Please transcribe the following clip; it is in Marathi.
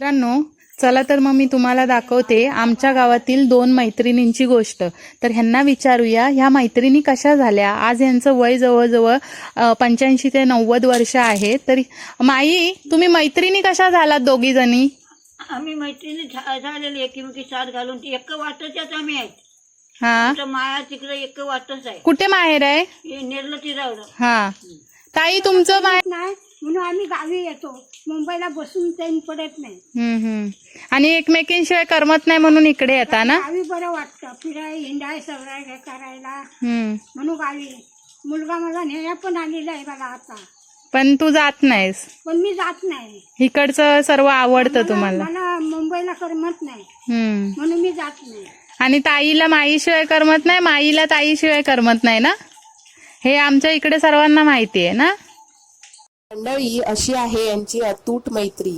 मित्रांनो, चला तर मग मी तुम्हाला दाखवते आमच्या गावातील 2 मैत्रिणींची गोष्ट। तर ह्यांना विचारूया ह्या मैत्रिणी कशा झाल्या। आज यांचं वय जवळजवळ 85 ते 90 वर्ष आहे। तर माई, तुम्ही मैत्रिणी कशा झालात दोघी जणी? आम्ही मैत्रिणी झालेली एकमेकी साथ घालून ती एक वाटच्याच आम्ही आहेत। हा, माया तिकडे एक वाटच आहे। कुठे माहेर आहे? निर्लती रावलं। हा ताई, तुमचं माहेर नाही म्हणून आम्ही गावी येतो, मुंबईला बसून चैन पडत नाही। आणि एकमेकींशिवाय करमत नाही म्हणून इकडे येता ना? गावी बरं वाटतं, फिराय हिंडाय सगळं हे करायला, म्हणून गावी। मुलगा माझा न्याया पण आलेला आहे मला आता, पण तू जात नाहीस? पण मी जात नाही। इकडचं सर्व आवडतं तुम्हाला? मला मुंबईला करमत नाही, म्हणून मी जात नाही। आणि ताईला माईशिवाय करमत नाही, माईला ताईशिवाय करमत नाही ना? हे आमच्या इकडे सर्वांना माहिती आहे ना। मंडळी, अशी आहे यांची अतूट मैत्री।